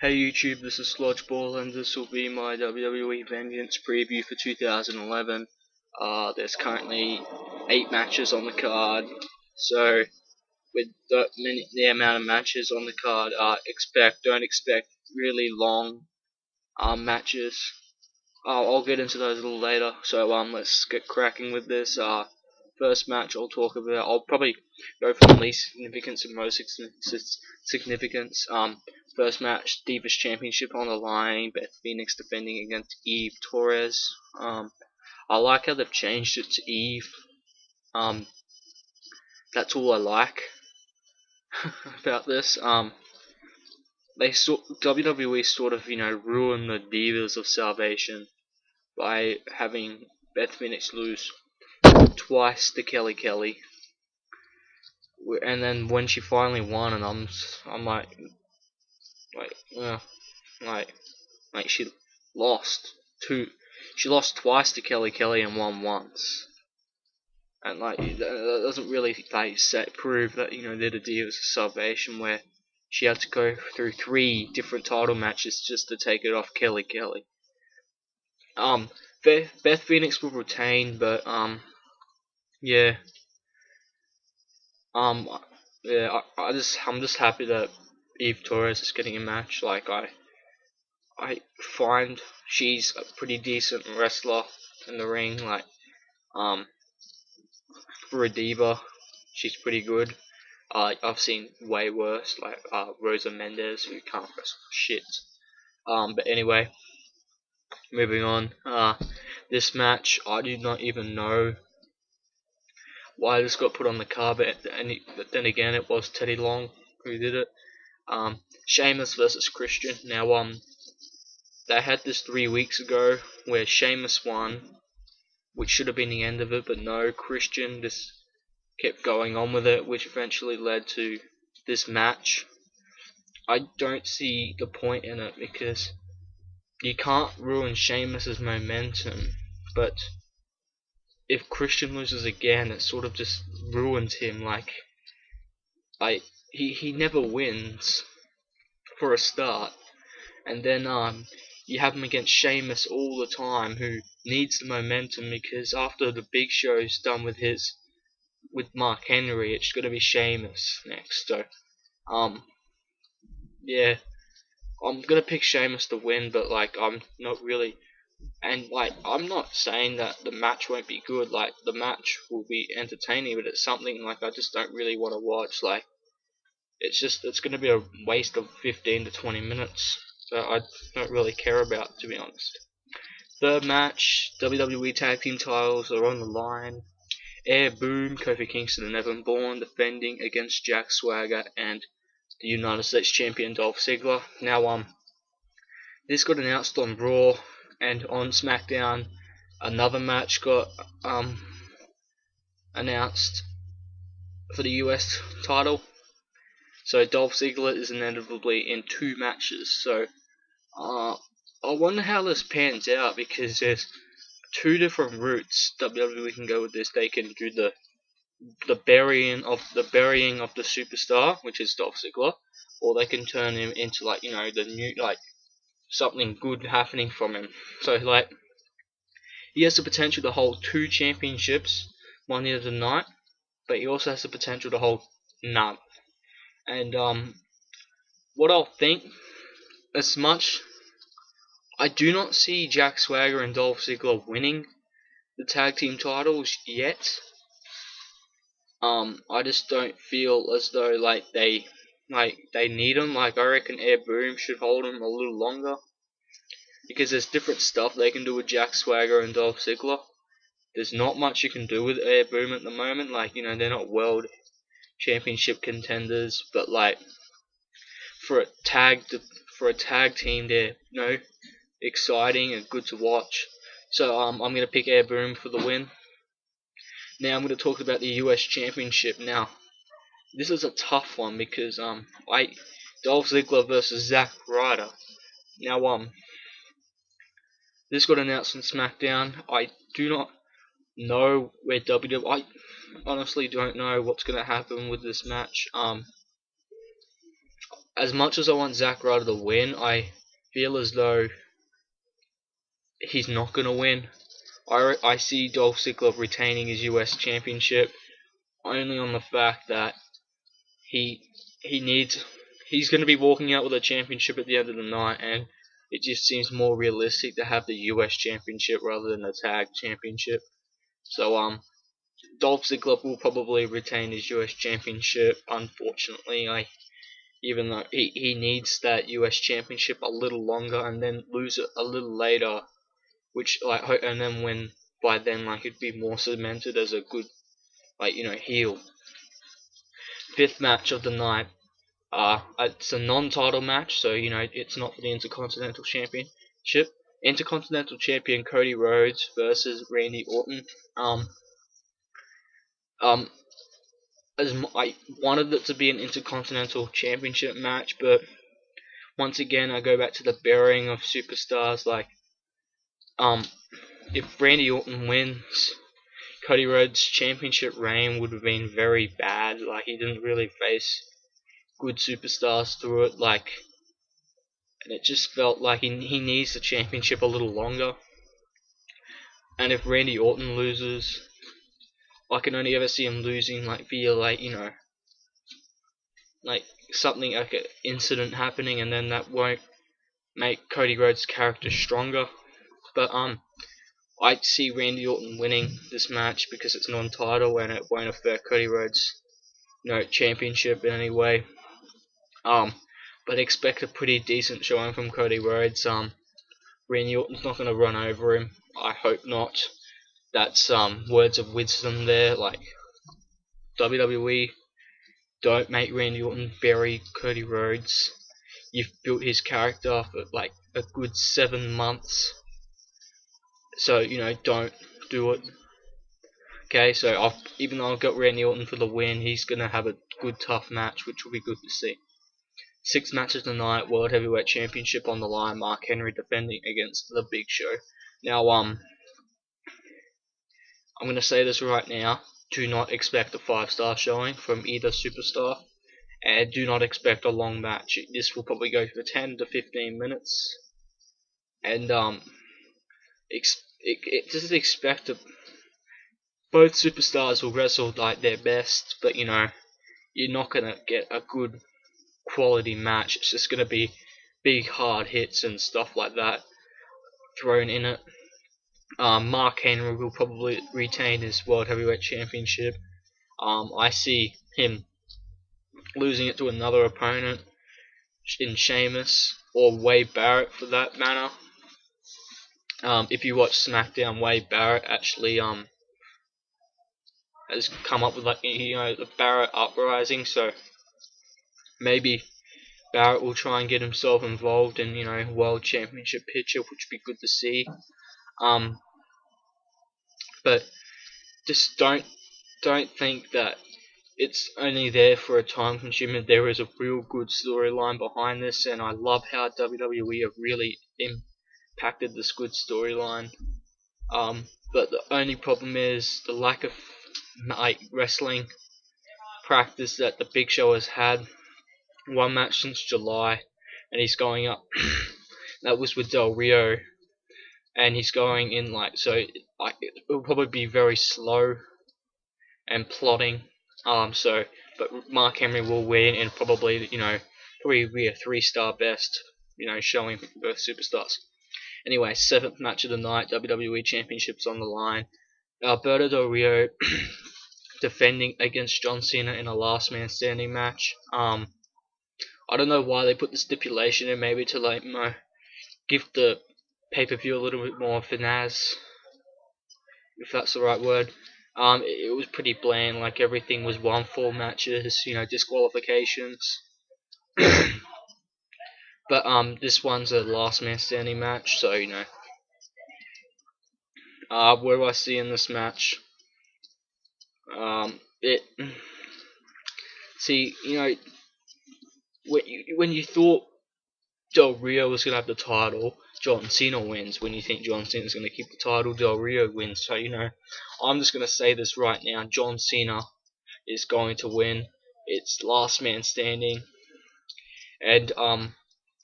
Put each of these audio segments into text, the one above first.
Hey YouTube, this is Sludgeball and this will be my WWE Vengeance preview for 2011. There's currently 8 matches on the card, so with the amount of matches on the card, don't expect really long matches. I'll get into those a little later, so let's get cracking with this. First match I'll probably go for the least significance and most significance. First match, Divas Championship on the line. Beth Pheonix defending against Eve Torres. I like how they've changed it to Eve. That's all I like about this. WWE sort of ruined the Divas of Salvation by having Beth Phoenix lose twice to Kelly, and then when she finally won, and I'm like she lost twice to Kelly and won once, and that doesn't really prove that they're the Divas of Salvation, where she had to go through 3 different title matches just to take it off Kelly. Beth Phoenix will retain, but yeah. I'm just happy that Eve Torres is getting a match. I find she's a pretty decent wrestler in the ring. For a diva, she's pretty good. I've seen way worse, like Rosa Mendez, who can't wrestle for shit. But anyway, moving on. This match, I do not even know why this got put on the card, but then again, it was Teddy Long who did it. Sheamus versus Christian. Now, they had this 3 weeks ago where Sheamus won, which should have been the end of it, but no, Christian just kept going on with it, which eventually led to this match. I don't see the point in it because you can't ruin Sheamus's momentum, but if Christian loses again, it sort of just ruins him. He never wins for a start, and then you have him against Sheamus all the time, who needs the momentum, because after the Big Show's done with Mark Henry, it's gonna be Sheamus next. So yeah, I'm gonna pick Sheamus to win, but I'm not really. And I'm not saying that the match won't be good. The match will be entertaining, but it's something I just don't really want to watch. It's going to be a waste of 15 to 20 minutes that I don't really care about, to be honest. Third match, WWE Tag Team titles are on the line. Air Boom, Kofi Kingston and Evan Bourne defending against Jack Swagger and the United States Champion Dolph Ziggler. Now this got announced on Raw. And on SmackDown, another match got announced for the US title. So Dolph Ziggler is inevitably in 2 matches. So I wonder how this pans out, because there's 2 different routes WWE can go with this. They can do the burying of the superstar, which is Dolph Ziggler, or they can turn him into the new something good happening from him. So he has the potential to hold 2 championships Monday of the night, but he also has the potential to hold none. And what I'll think, as much I do not see Jack Swagger and Dolph Ziggler winning the tag team titles yet. I just don't feel as though they need them. I reckon Air Boom should hold them a little longer, because there's different stuff they can do with Jack Swagger and Dolph Ziggler. There's not much you can do with Air Boom at the moment. They're not world championship contenders, but for a tag team, they're exciting and good to watch. So I'm gonna pick Air Boom for the win. Now I'm gonna talk about the US Championship. Now this is a tough one, because Dolph Ziggler versus Zack Ryder. Now this got announced on SmackDown. I do not know where I honestly don't know what's gonna happen with this match. as much as I want Zack Ryder to win, I feel as though he's not gonna win. I see Dolph Ziggler retaining his US Championship only on the fact that he he's going to be walking out with a championship at the end of the night, and it just seems more realistic to have the US Championship rather than the Tag Championship. So Dolph Ziggler will probably retain his US Championship. Unfortunately, even though he needs that US Championship a little longer and then lose it a little later, which and then when by then he'd be more cemented as a good heel. Fifth match of the night. It's a non-title match, so it's not for the Intercontinental Championship. Intercontinental Champion Cody Rhodes versus Randy Orton. I wanted it to be an Intercontinental Championship match, but once again I go back to the burying of superstars. If Randy Orton wins, Cody Rhodes' championship reign would have been very bad. He didn't really face good superstars through it, and it just felt like he needs the championship a little longer. And if Randy Orton loses, I can only ever see him losing via something like an incident happening, and then that won't make Cody Rhodes' character stronger. But I see Randy Orton winning this match because it's non-title and it won't affect Cody Rhodes' championship in any way. But expect a pretty decent showing from Cody Rhodes. Randy Orton's not going to run over him. I hope not. That's words of wisdom there. WWE, don't make Randy Orton bury Cody Rhodes. You've built his character for a good 7 months. So, don't do it. Okay, so even though I've got Randy Orton for the win, he's going to have a good tough match, which will be good to see. 6 matches tonight, World Heavyweight Championship on the line, Mark Henry defending against The Big Show. Now, I'm going to say this right now, do not expect a 5-star showing from either superstar, and do not expect a long match. This will probably go for 10 to 15 minutes, and just expect both superstars will wrestle their best, but you're not going to get a good quality match. It's just going to be big hard hits and stuff like that thrown in it. Mark Henry will probably retain his World Heavyweight Championship. I see him losing it to another opponent in Sheamus or Wade Barrett for that matter. If you watch SmackDown, Wade Barrett actually has come up with the Barrett uprising, so maybe Barrett will try and get himself involved in World Championship picture, which would be good to see. But just don't think that it's only there for a time consumer. There is a real good storyline behind this, and I love how WWE have really impacted this good storyline. But the only problem is the lack of wrestling practice that the Big Show has had. One match since July, and he's going up. That was with Del Rio, and he's going in it will probably be very slow and plotting. But Mark Henry will win, and probably be a 3-star best, showing both superstars. Anyway, 7th match of the night, WWE Championships on the line. Alberto Del Rio defending against John Cena in a last man standing match. I don't know why they put the stipulation in, maybe to give the pay-per-view a little bit more finesse, if that's the right word. It was pretty bland, everything was 1-fall matches, disqualifications. But this one's a last man standing match, so what do I see in this match? When you thought Del Rio was going to have the title, John Cena wins. When you think John Cena's going to keep the title, Del Rio wins. So, I'm just going to say this right now. John Cena is going to win. It's last man standing. And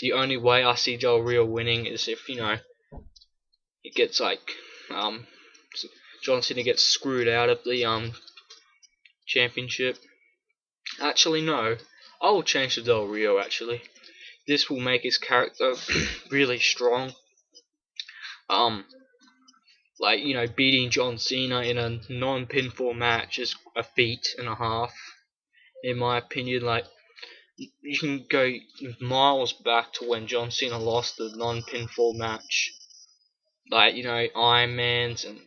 the only way I see Del Rio winning is if, you know, it gets like John Cena gets screwed out of the championship. Actually, no, I will change to Del Rio. Actually, this will make his character really strong. Like, you know, beating John Cena in a non-pinfall match is a feat and a half, in my opinion. Like, you can go miles back to when John Cena lost the non-pinfall match. Like, you know, Iron Mans and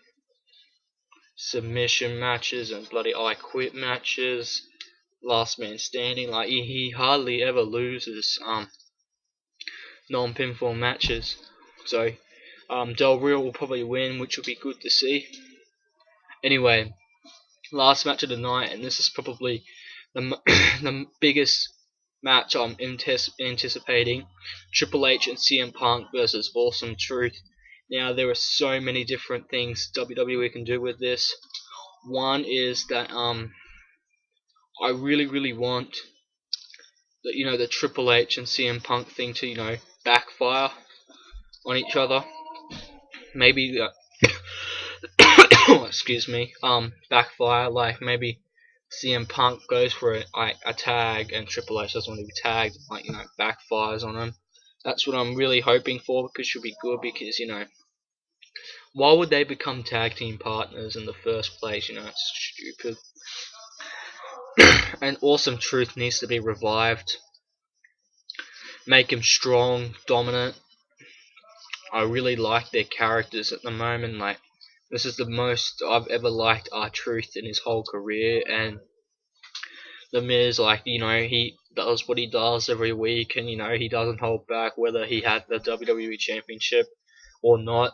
submission matches and bloody I Quit matches, last man standing. Like, he hardly ever loses non-pinfall matches. So Del Rio will probably win, which will be good to see. Anyway, last match of the night, and this is probably the the biggest match I'm anticipating: Triple H and CM Punk versus Awesome Truth. Now, there are so many different things WWE can do with this. One is that I really want that, you know, the Triple H and CM Punk thing to, you know, backfire on each other. Maybe excuse me, backfire. Like, maybe CM Punk goes for a tag and Triple H doesn't want to be tagged, like, you know, backfires on him. That's what I'm really hoping for, because it should be good, because, you know, why would they become tag team partners in the first place? You know, it's stupid. And Awesome Truth needs to be revived. Make him strong, dominant. I really like their characters at the moment. Like, this is the most I've ever liked R-Truth in his whole career, and The Miz, like, you know, he does what he does every week, and, you know, he doesn't hold back whether he had the WWE Championship or not.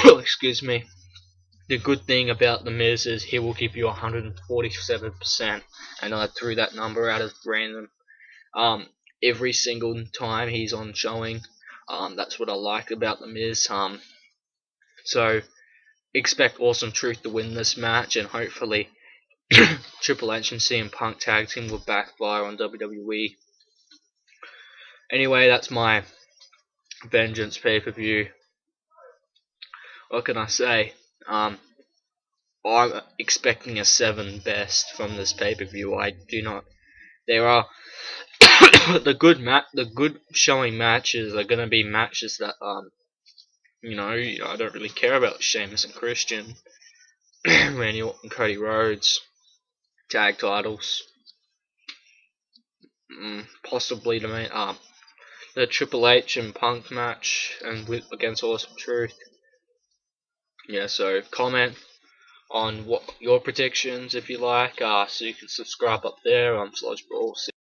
Excuse me. The good thing about The Miz is he will give you 147%, and I threw that number out as random. Every single time he's on showing, that's what I like about The Miz. So expect Awesome Truth to win this match, and hopefully Triple H and CM Punk tag team will backfire on WWE. Anyway, that's my Vengeance pay-per-view. What can I say? I'm expecting a 7 best from this pay-per-view. I do not. There are the good showing matches are gonna be matches that you know, I don't really care about Sheamus and Christian, Randy Orton, Cody Rhodes, tag titles. Possibly the Triple H and Punk match and against Awesome Truth. Yeah, so comment on what your predictions if you like. So you can subscribe up there on Sludge Brawl.